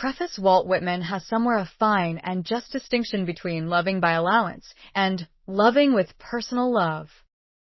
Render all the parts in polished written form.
preface, Walt Whitman has somewhere a fine and just distinction between loving by allowance and loving with personal love.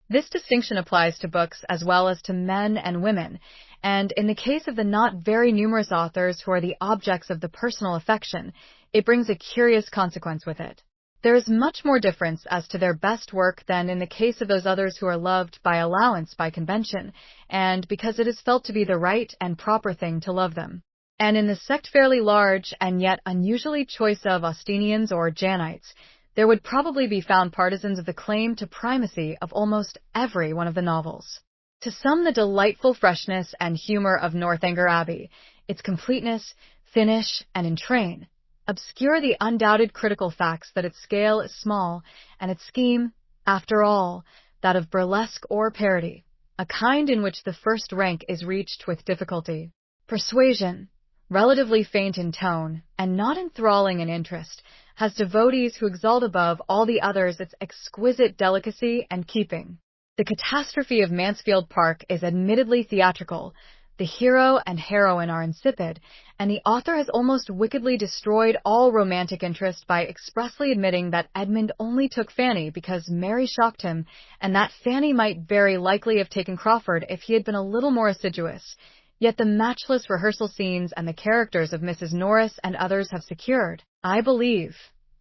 This distinction applies to books as well as to men and women, and in the case of the not very numerous authors who are the objects of the personal affection, it brings a curious consequence with it. There is much more difference as to their best work than in the case of those others who are loved by allowance by convention, and because it is felt to be the right and proper thing to love them. And in the sect fairly large and yet unusually choice of Austenians or Janites, there would probably be found partisans of the claim to primacy of almost every one of the novels. To some, the delightful freshness and humor of Northanger Abbey, its completeness, finish, and entrain, obscure the undoubted critical facts that its scale is small, and its scheme, after all, that of burlesque or parody, a kind in which the first rank is reached with difficulty. Persuasion, relatively faint in tone, and not enthralling in interest, has devotees who exalt above all the others its exquisite delicacy and keeping. The catastrophe of Mansfield Park is admittedly theatrical, the hero and heroine are insipid, and the author has almost wickedly destroyed all romantic interest by expressly admitting that Edmund only took Fanny because Mary shocked him, and that Fanny might very likely have taken Crawford if he had been a little more assiduous. Yet the matchless rehearsal scenes and the characters of Mrs. Norris and others have secured, I believe,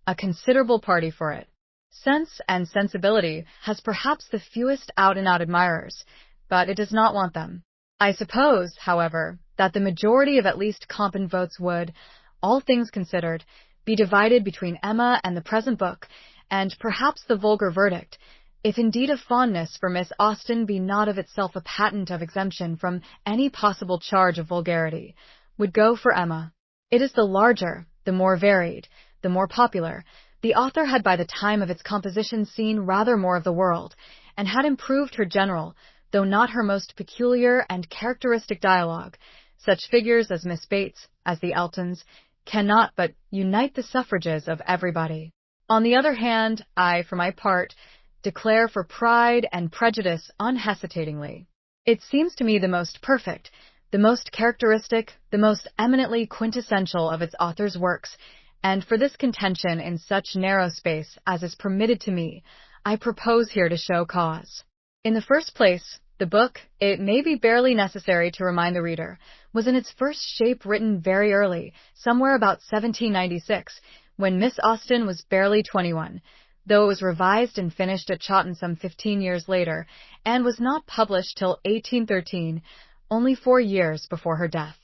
a considerable party for it. Sense and sensibility has perhaps the fewest out-and-out admirers, but it does not want them. I suppose, however, that the majority of at least competent votes would, all things considered, be divided between Emma and the present book, and perhaps the vulgar verdict, if indeed a fondness for Miss Austen be not of itself a patent of exemption from any possible charge of vulgarity, would go for Emma. It is the larger, the more varied, the more popular. The author had by the time of its composition seen rather more of the world, and had improved her general, though not her most peculiar and characteristic dialogue. Such figures as Miss Bates, as the Eltons, cannot but unite the suffrages of everybody. On the other hand, I, for my part, declare for Pride and Prejudice unhesitatingly. It seems to me the most perfect, the most characteristic, the most eminently quintessential of its author's works, and for this contention in such narrow space as is permitted to me, I propose here to show cause. In the first place, the book, it may be barely necessary to remind the reader, was in its first shape written very early, somewhere about 1796, when Miss Austen was barely 21, though it was revised and finished at Chawton some 15 years later, and was not published till 1813, only 4 years before her death.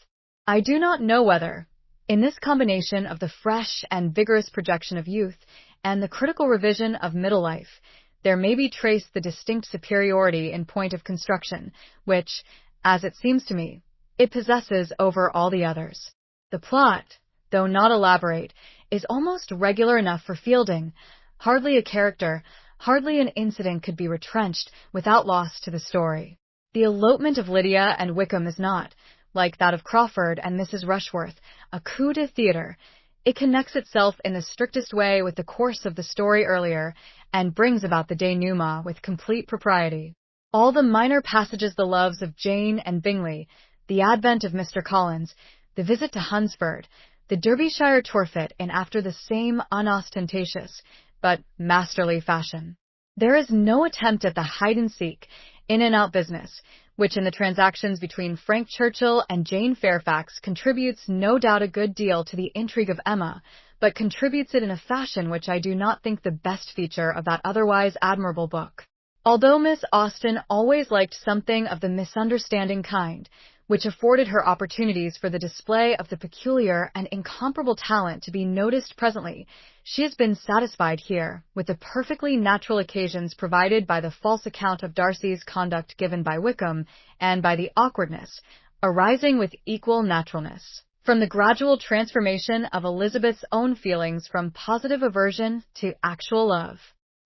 I do not know whether, in this combination of the fresh and vigorous projection of youth and the critical revision of middle life, there may be traced the distinct superiority in point of construction, which, as it seems to me, it possesses over all the others. The plot, though not elaborate, is almost regular enough for Fielding. Hardly a character, hardly an incident could be retrenched without loss to the story. The elopement of Lydia and Wickham is not, like that of Crawford and Mrs. Rushworth, a coup de theatre. It connects itself in the strictest way with the course of the story earlier, and brings about the denouement with complete propriety. All the minor passages, the loves of Jane and Bingley, the advent of Mr. Collins, the visit to Hunsford, the Derbyshire turfet in after the same unostentatious, but masterly fashion. There is no attempt at the hide-and-seek, in-and-out business, which in the transactions between Frank Churchill and Jane Fairfax contributes no doubt a good deal to the intrigue of Emma, but contributes it in a fashion which I do not think the best feature of that otherwise admirable book. Although Miss Austen always liked something of the misunderstanding kind, which afforded her opportunities for the display of the peculiar and incomparable talent to be noticed presently, she has been satisfied here with the perfectly natural occasions provided by the false account of Darcy's conduct given by Wickham, and by the awkwardness, arising with equal naturalness, from the gradual transformation of Elizabeth's own feelings from positive aversion to actual love.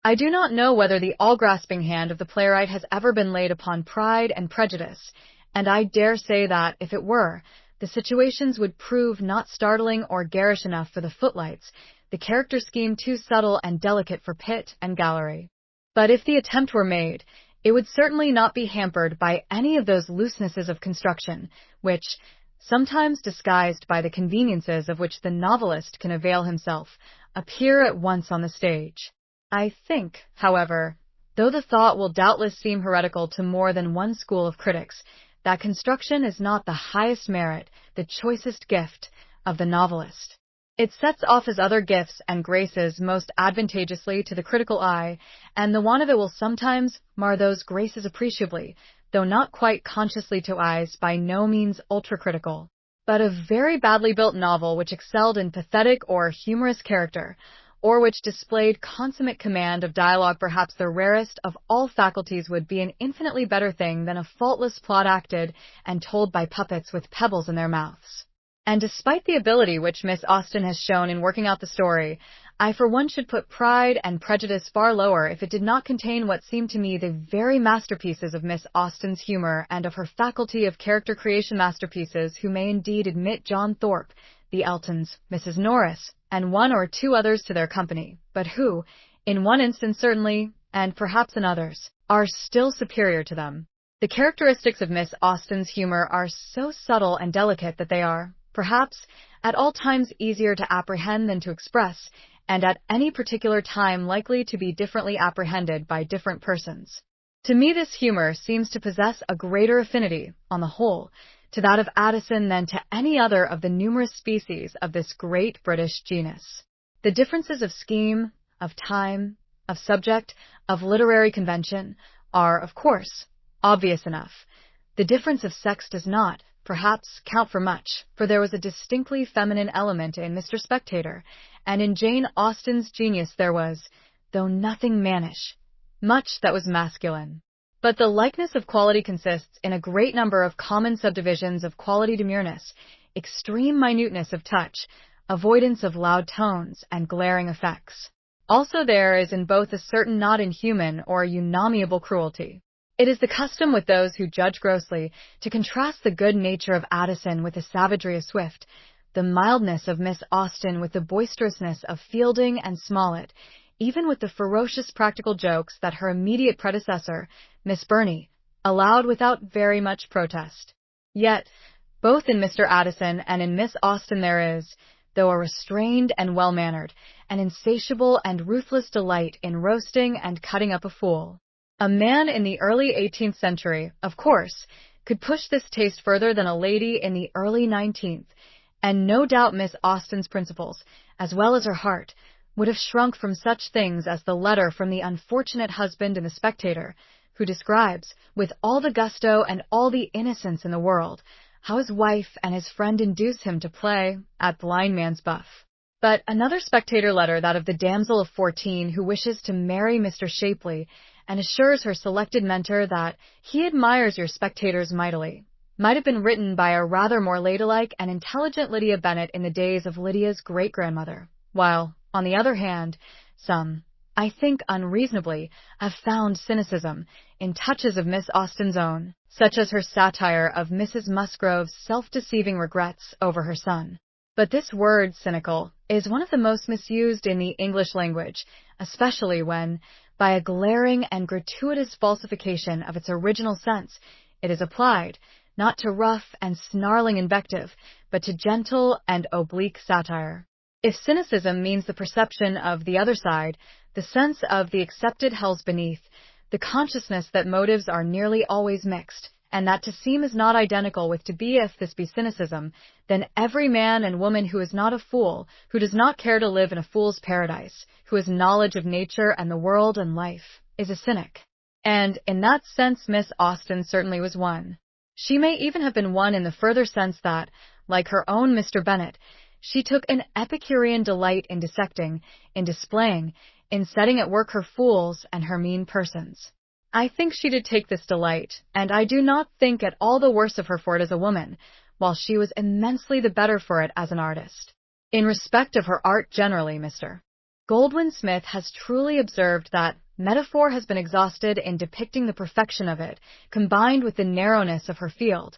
I do not know whether the all-grasping hand of the playwright has ever been laid upon Pride and Prejudice, and I dare say that, if it were, the situations would prove not startling or garish enough for the footlights, the character scheme too subtle and delicate for pit and gallery. But if the attempt were made, it would certainly not be hampered by any of those loosenesses of construction, which, sometimes disguised by the conveniences of which the novelist can avail himself, appear at once on the stage. I think, however, though the thought will doubtless seem heretical to more than one school of critics, that construction is not the highest merit, the choicest gift, of the novelist. It sets off his other gifts and graces most advantageously to the critical eye, and the want of it will sometimes mar those graces appreciably, though not quite consciously to eyes by no means ultra-critical. But a very badly built novel which excelled in pathetic or humorous character, or which displayed consummate command of dialogue, perhaps the rarest of all faculties, would be an infinitely better thing than a faultless plot acted and told by puppets with pebbles in their mouths. And despite the ability which Miss Austen has shown in working out the story, I for one should put Pride and Prejudice far lower if it did not contain what seemed to me the very masterpieces of Miss Austen's humor and of her faculty of character creation, masterpieces who may indeed admit John Thorpe, the Eltons, Mrs. Norris, and one or two others to their company, but who, in one instance certainly, and perhaps in others, are still superior to them. The characteristics of Miss Austen's humor are so subtle and delicate that they are, perhaps, at all times easier to apprehend than to express, and at any particular time likely to be differently apprehended by different persons. To me this humor seems to possess a greater affinity, on the whole, to that of Addison than to any other of the numerous species of this great British genus. The differences of scheme, of time, of subject, of literary convention, are, of course, obvious enough. The difference of sex does not, perhaps, count for much, for there was a distinctly feminine element in Mr. Spectator, and in Jane Austen's genius there was, though nothing mannish, much that was masculine. But the likeness of quality consists in a great number of common subdivisions of quality: demureness, extreme minuteness of touch, avoidance of loud tones and glaring effects. Also there is in both a certain not inhuman or unamiable cruelty. It is the custom with those who judge grossly to contrast the good nature of Addison with the savagery of Swift, the mildness of Miss Austen with the boisterousness of Fielding and Smollett, even with the ferocious practical jokes that her immediate predecessor, Miss Burney, allowed without very much protest. Yet, both in Mr. Addison and in Miss Austen there is, though a restrained and well-mannered, an insatiable and ruthless delight in roasting and cutting up a fool. A man in the early 18th century, of course, could push this taste further than a lady in the early 19th, and no doubt Miss Austen's principles, as well as her heart, would have shrunk from such things as the letter from the unfortunate husband in The Spectator, who describes, with all the gusto and all the innocence in the world, how his wife and his friend induce him to play at blind man's buff. But another Spectator letter, that of the damsel of 14 who wishes to marry Mr. Shapley, and assures her selected mentor that he admires your spectators mightily, might have been written by a rather more ladylike and intelligent Lydia Bennet in the days of Lydia's great-grandmother, while, on the other hand, some, I think unreasonably, have found cynicism in touches of Miss Austen's own, such as her satire of Mrs. Musgrove's self-deceiving regrets over her son. But this word, cynical, is one of the most misused in the English language, especially when, by a glaring and gratuitous falsification of its original sense, it is applied, not to rough and snarling invective, but to gentle and oblique satire. If cynicism means the perception of the other side, the sense of the accepted hells beneath, the consciousness that motives are nearly always mixed, and that to seem is not identical with to be, if this be cynicism, then every man and woman who is not a fool, who does not care to live in a fool's paradise, who has knowledge of nature and the world and life, is a cynic. And in that sense Miss Austen certainly was one. She may even have been one in the further sense that, like her own Mr. Bennet, she took an Epicurean delight in dissecting, in displaying, in setting at work her fools and her mean persons. I think she did take this delight, and I do not think at all the worse of her for it as a woman, while she was immensely the better for it as an artist. In respect of her art generally, Mr. Goldwin Smith has truly observed that metaphor has been exhausted in depicting the perfection of it, combined with the narrowness of her field,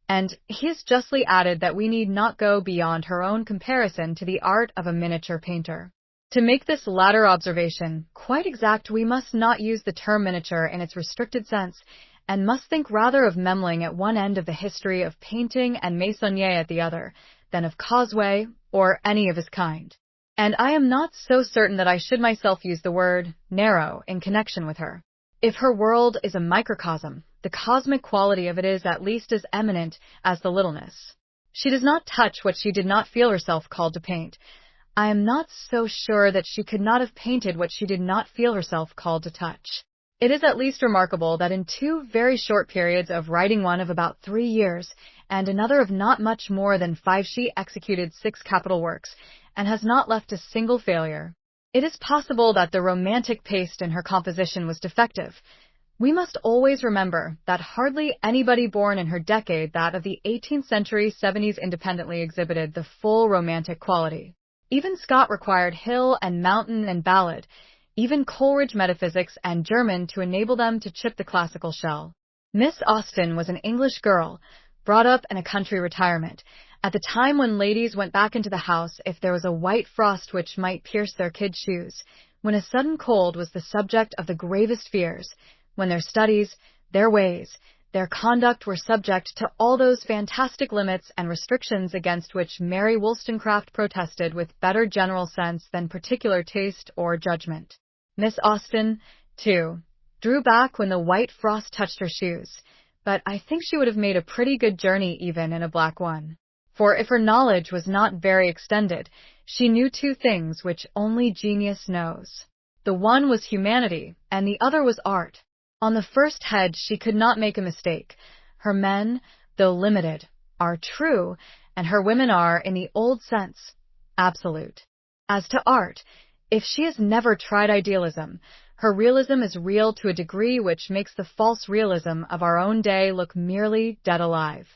and he has justly added that we need not go beyond her own comparison to the art of a miniature painter. To make this latter observation quite exact, we must not use the term miniature in its restricted sense, and must think rather of Memling at one end of the history of painting and Meissonier at the other, than of Causeway or any of his kind. And I am not so certain that I should myself use the word narrow in connection with her. If her world is a microcosm, the cosmic quality of it is at least as eminent as the littleness. She does not touch what she did not feel herself called to paint. I am not so sure that she could not have painted what she did not feel herself called to touch. It is at least remarkable that in 2 very short periods of writing, one of about 3 years, and another of not much more than 5, she executed 6 capital works, and has not left a single failure. It is possible that the romantic paste in her composition was defective. We must always remember that hardly anybody born in her decade, that of the 18th century 70s, independently exhibited the full romantic quality. Even Scott required hill and mountain and ballad, even Coleridge metaphysics and German to enable them to chip the classical shell. Miss Austen was an English girl, brought up in a country retirement, at the time when ladies went back into the house if there was a white frost which might pierce their kid shoes, when a sudden cold was the subject of the gravest fears, when their studies, their ways, their conduct were subject to all those fantastic limits and restrictions against which Mary Wollstonecraft protested with better general sense than particular taste or judgment. Miss Austen, too, drew back when the white frost touched her shoes, but I think she would have made a pretty good journey even in a black one. For if her knowledge was not very extended, she knew 2 things which only genius knows. The one was humanity, and the other was art. On the first head she could not make a mistake. Her men, though limited, are true, and her women are, in the old sense, absolute. As to art, if she has never tried idealism, her realism is real to a degree which makes the false realism of our own day look merely dead alive.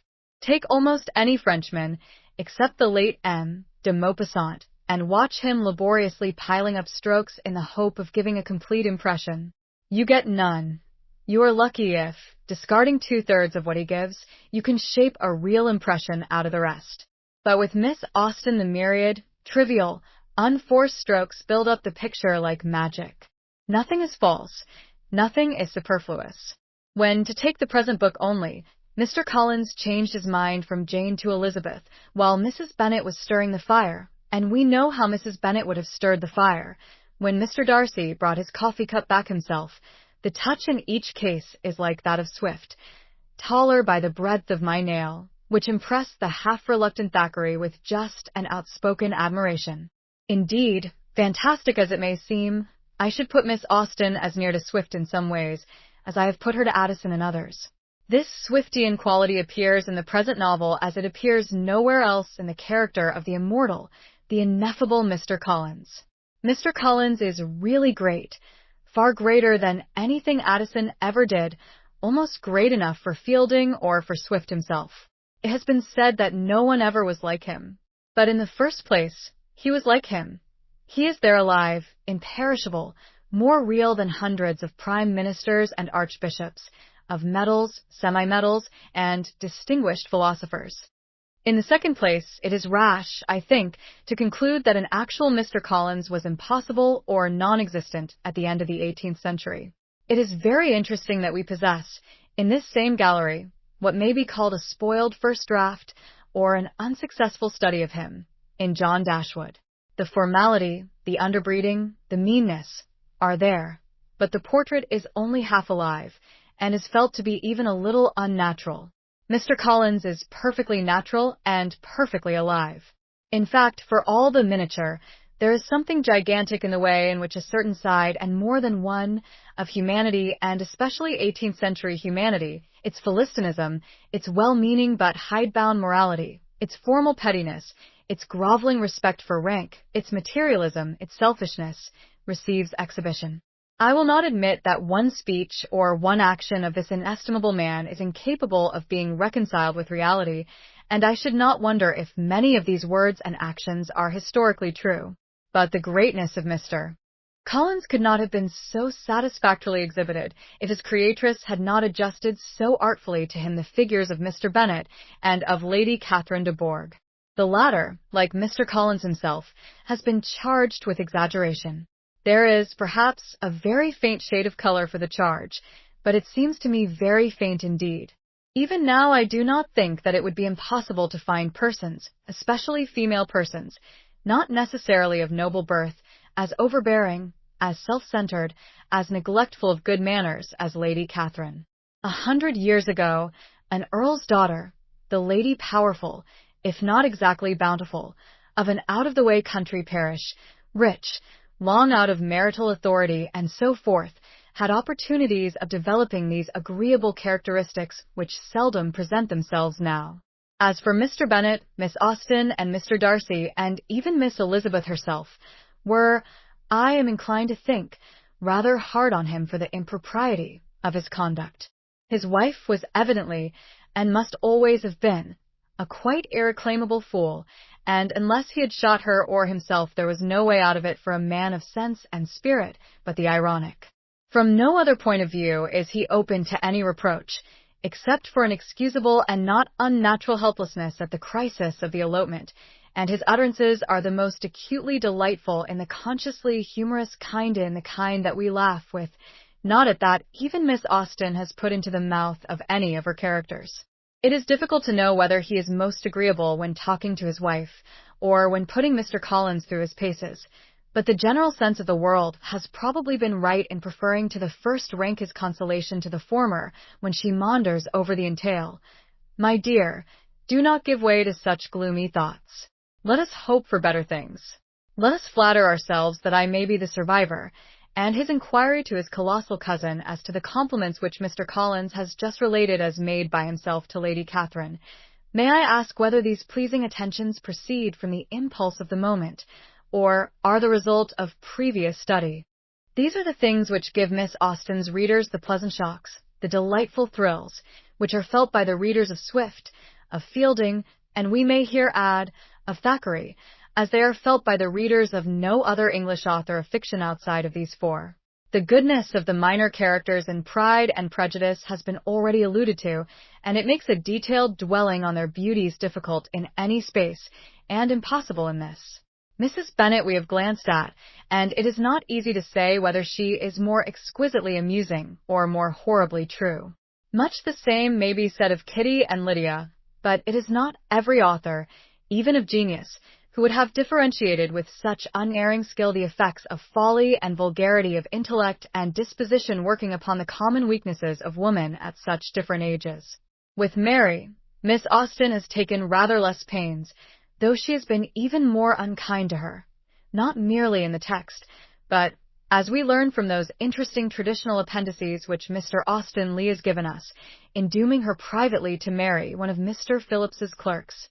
Take almost any Frenchman, except the late M. de Maupassant, and watch him laboriously piling up strokes in the hope of giving a complete impression. You get none. You are lucky if, discarding 2/3 of what he gives, you can shape a real impression out of the rest. But with Miss Austen the myriad, trivial, unforced strokes build up the picture like magic. Nothing is false, nothing is superfluous. When, to take the present book only, Mr. Collins changed his mind from Jane to Elizabeth, while Mrs. Bennet was stirring the fire, and we know how Mrs. Bennet would have stirred the fire, when Mr. Darcy brought his coffee cup back himself, the touch in each case is like that of Swift, taller by the breadth of my nail, which impressed the half-reluctant Thackeray with just and outspoken admiration. Indeed, fantastic as it may seem, I should put Miss Austen as near to Swift in some ways, as I have put her to Addison in others. This Swiftian quality appears in the present novel as it appears nowhere else in the character of the immortal, the ineffable Mr. Collins. Mr. Collins is really great, far greater than anything Addison ever did, almost great enough for Fielding or for Swift himself. It has been said that no one ever was like him. But in the first place, he was like him. He is there alive, imperishable, more real than hundreds of prime ministers and archbishops, of medals, semi-medals, and distinguished philosophers. In the second place, it is rash, I think, to conclude that an actual Mr. Collins was impossible or non-existent at the end of the 18th century. It is very interesting that we possess, in this same gallery, what may be called a spoiled first draft or an unsuccessful study of him, in John Dashwood. The formality, the underbreeding, the meanness are there, but the portrait is only half alive, and is felt to be even a little unnatural. Mr. Collins is perfectly natural and perfectly alive. In fact, for all the miniature, there is something gigantic in the way in which a certain side, and more than one, of humanity, and especially 18th century humanity, its Philistinism, its well-meaning but hidebound morality, its formal pettiness, its groveling respect for rank, its materialism, its selfishness, receives exhibition. I will not admit that one speech or one action of this inestimable man is incapable of being reconciled with reality, and I should not wonder if many of these words and actions are historically true. But the greatness of Mr. Collins could not have been so satisfactorily exhibited if his creatress had not adjusted so artfully to him the figures of Mr. Bennet and of Lady Catherine de Bourgh. The latter, like Mr. Collins himself, has been charged with exaggeration. There is, perhaps, a very faint shade of color for the charge, but it seems to me very faint indeed. Even now I do not think that it would be impossible to find persons, especially female persons, not necessarily of noble birth, as overbearing, as self-centered, as neglectful of good manners as Lady Catherine. 100 years ago, an earl's daughter, the Lady Powerful, if not exactly bountiful, of an out-of-the-way country parish, rich, long out of marital authority, and so forth, had opportunities of developing these agreeable characteristics which seldom present themselves now. As for Mr. Bennet, Miss Austen, and Mr. Darcy, and even Miss Elizabeth herself, were, I am inclined to think, rather hard on him for the impropriety of his conduct. His wife was evidently, and must always have been, a quite irreclaimable fool, and unless he had shot her or himself there was no way out of it for a man of sense and spirit but the ironic. From no other point of view is he open to any reproach, except for an excusable and not unnatural helplessness at the crisis of the elopement, and his utterances are the most acutely delightful in the consciously humorous kind that we laugh with, not at that even Miss Austen has put into the mouth of any of her characters. It is difficult to know whether he is most agreeable when talking to his wife, or when putting Mr. Collins through his paces, but the general sense of the world has probably been right in preferring to the first rank his consolation to the former when she maunders over the entail. My dear, do not give way to such gloomy thoughts. Let us hope for better things. Let us flatter ourselves that I may be the survivor, and his inquiry to his colossal cousin as to the compliments which Mr. Collins has just related as made by himself to Lady Catherine. May I ask whether these pleasing attentions proceed from the impulse of the moment, or are the result of previous study? These are the things which give Miss Austen's readers the pleasant shocks, the delightful thrills, which are felt by the readers of Swift, of Fielding, and we may here add, of Thackeray, as they are felt by the readers of no other English author of fiction outside of these four. The goodness of the minor characters in Pride and Prejudice has been already alluded to, and it makes a detailed dwelling on their beauties difficult in any space, and impossible in this. Mrs. Bennet we have glanced at, and it is not easy to say whether she is more exquisitely amusing or more horribly true. Much the same may be said of Kitty and Lydia, but it is not every author, even of genius, who would have differentiated with such unerring skill the effects of folly and vulgarity of intellect and disposition working upon the common weaknesses of woman at such different ages. With Mary, Miss Austen has taken rather less pains, though she has been even more unkind to her, not merely in the text, but, as we learn from those interesting traditional appendices which Mr. Austen Leigh has given us, in dooming her privately to marry one of Mr. Phillips's clerks.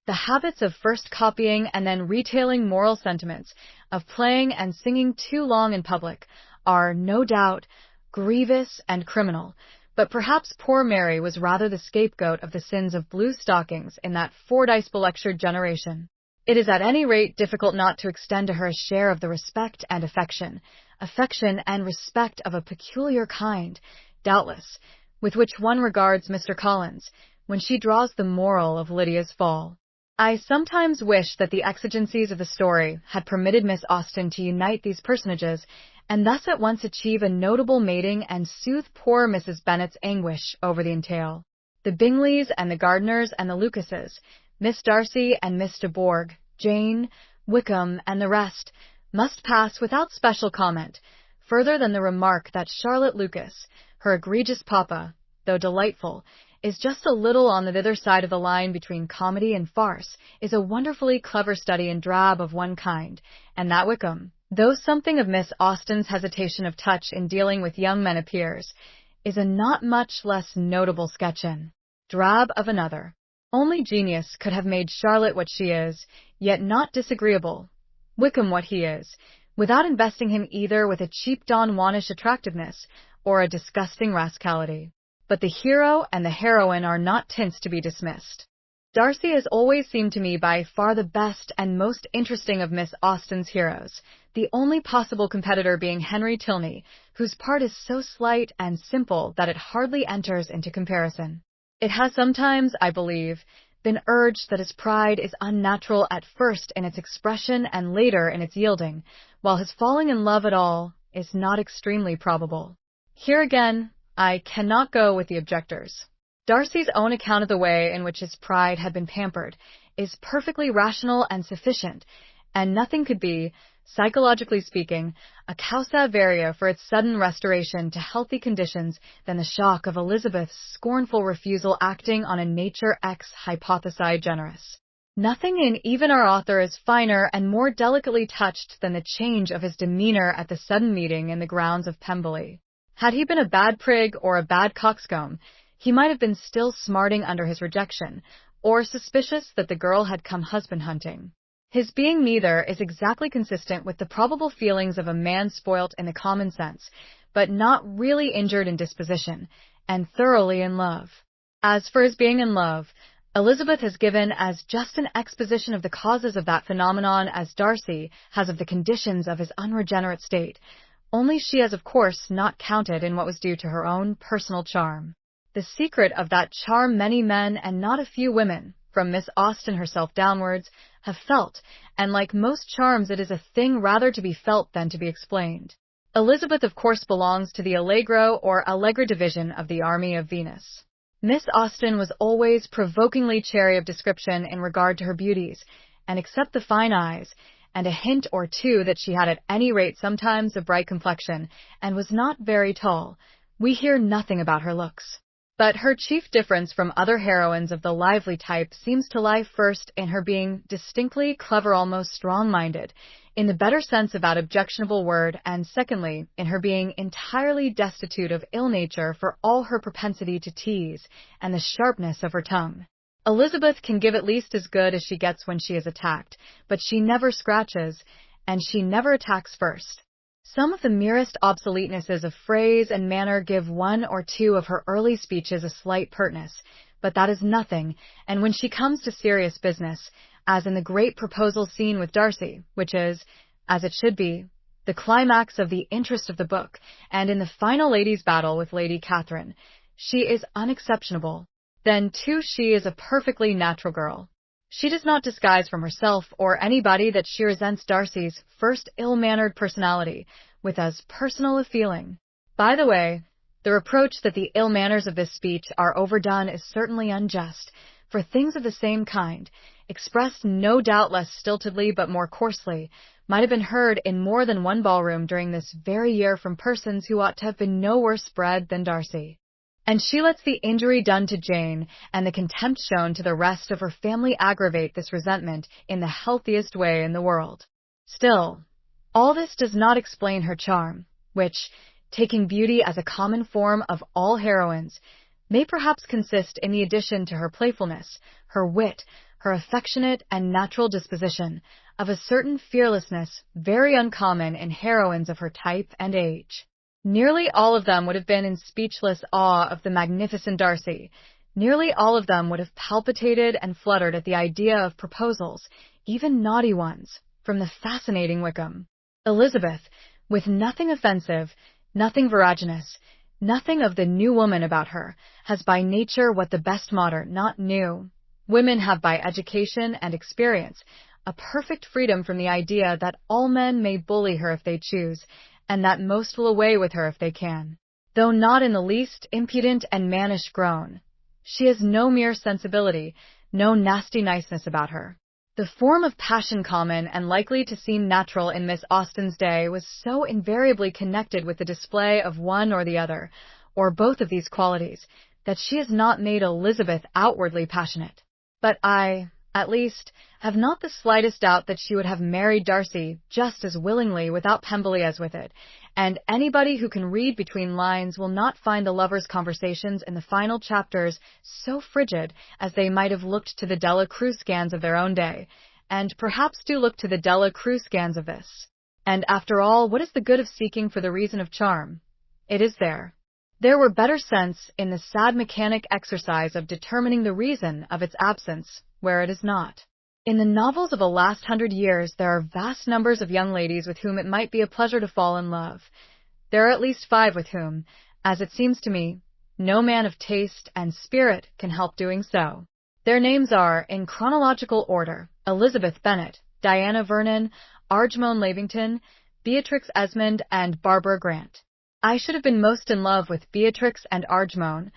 The habits of first copying and then retailing moral sentiments, of playing and singing too long in public, are, no doubt, grievous and criminal, but perhaps poor Mary was rather the scapegoat of the sins of blue stockings in that Fordyce-belectured generation. It is at any rate difficult not to extend to her a share of the respect and affection and respect of a peculiar kind, doubtless, with which one regards Mr. Collins, when she draws the moral of Lydia's fall. I sometimes wish that the exigencies of the story had permitted Miss Austen to unite these personages, and thus at once achieve a notable mating and soothe poor Mrs. Bennet's anguish over the entail. The Bingleys and the Gardiners and the Lucases, Miss Darcy and Miss de Bourgh, Jane, Wickham, and the rest, must pass without special comment, further than the remark that Charlotte Lucas, her egregious papa, though delightful, is just a little on the thither side of the line between comedy and farce, is a wonderfully clever study in drab of one kind, and that Wickham, though something of Miss Austen's hesitation of touch in dealing with young men appears, is a not much less notable sketch in drab of another. Only genius could have made Charlotte what she is, yet not disagreeable, Wickham what he is, without investing him either with a cheap Don Juanish attractiveness or a disgusting rascality. But the hero and the heroine are not tints to be dismissed. Darcy has always seemed to me by far the best and most interesting of Miss Austen's heroes, the only possible competitor being Henry Tilney, whose part is so slight and simple that it hardly enters into comparison. It has sometimes, I believe, been urged that his pride is unnatural at first in its expression and later in its yielding, while his falling in love at all is not extremely probable. Here again, I cannot go with the objectors. Darcy's own account of the way in which his pride had been pampered is perfectly rational and sufficient, and nothing could be, psychologically speaking, a causa varia for its sudden restoration to healthy conditions than the shock of Elizabeth's scornful refusal acting on a nature ex hypothesi generis. Nothing in even our author is finer and more delicately touched than the change of his demeanor at the sudden meeting in the grounds of Pemberley. Had he been a bad prig or a bad coxcomb, he might have been still smarting under his rejection, or suspicious that the girl had come husband-hunting. His being neither is exactly consistent with the probable feelings of a man spoilt in the common sense, but not really injured in disposition, and thoroughly in love. As for his being in love, Elizabeth has given as just an exposition of the causes of that phenomenon as Darcy has of the conditions of his unregenerate state, only she has of course not counted in what was due to her own personal charm. The secret of that charm many men and not a few women, from Miss Austen herself downwards, have felt, and like most charms it is a thing rather to be felt than to be explained. Elizabeth of course belongs to the Allegro or Allegra division of the army of Venus. Miss Austen was always provokingly chary of description in regard to her beauties, and except the fine eyes, and a hint or two that she had at any rate sometimes a bright complexion, and was not very tall, we hear nothing about her looks. But her chief difference from other heroines of the lively type seems to lie first in her being distinctly clever, almost strong-minded, in the better sense of that objectionable word, and secondly, in her being entirely destitute of ill nature for all her propensity to tease, and the sharpness of her tongue. Elizabeth can give at least as good as she gets when she is attacked, but she never scratches, and she never attacks first. Some of the merest obsoletenesses of phrase and manner give one or two of her early speeches a slight pertness, but that is nothing, and when she comes to serious business, as in the great proposal scene with Darcy, which is, as it should be, the climax of the interest of the book, and in the final ladies' battle with Lady Catherine, she is unexceptionable. Then, too, she is a perfectly natural girl. She does not disguise from herself or anybody that she resents Darcy's first ill-mannered personality with as personal a feeling. By the way, the reproach that the ill manners of this speech are overdone is certainly unjust, for things of the same kind, expressed no doubt less stiltedly but more coarsely, might have been heard in more than one ballroom during this very year from persons who ought to have been no worse bred than Darcy. And she lets the injury done to Jane and the contempt shown to the rest of her family aggravate this resentment in the healthiest way in the world. Still, all this does not explain her charm, which, taking beauty as a common form of all heroines, may perhaps consist in the addition to her playfulness, her wit, her affectionate and natural disposition, of a certain fearlessness very uncommon in heroines of her type and age. Nearly all of them would have been in speechless awe of the magnificent Darcy. Nearly all of them would have palpitated and fluttered at the idea of proposals, even naughty ones, from the fascinating Wickham. Elizabeth, with nothing offensive, nothing veraginous, nothing of the new woman about her, has by nature what the best modern, not new, women have by education and experience, a perfect freedom from the idea that all men may bully her if they choose, and that most will away with her if they can. Though not in the least impudent and mannish grown, she has no mere sensibility, no nasty niceness about her. The form of passion common and likely to seem natural in Miss Austen's day was so invariably connected with the display of one or the other, or both of these qualities, that she has not made Elizabeth outwardly passionate. But I, at least, have not the slightest doubt that she would have married Darcy just as willingly without Pemberley as with it, and anybody who can read between lines will not find the lovers' conversations in the final chapters so frigid as they might have looked to the Della Cruz scans of their own day, and perhaps do look to the Della Cruz scans of this. And after all, what is the good of seeking for the reason of charm? It is there. There were better sense in the sad mechanic exercise of determining the reason of its absence where it is not. In the novels of the last 100 years, there are vast numbers of young ladies with whom it might be a pleasure to fall in love. There are at least 5 with whom, as it seems to me, no man of taste and spirit can help doing so. Their names are, in chronological order, Elizabeth Bennet, Diana Vernon, Arjmone Lavington, Beatrix Esmond, and Barbara Grant. I should have been most in love with Beatrix and Argemone.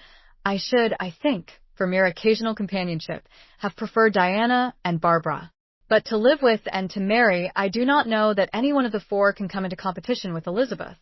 I should, I think, for mere occasional companionship, have preferred Diana and Barbara. But to live with and to marry, I do not know that any one of the four can come into competition with Elizabeth.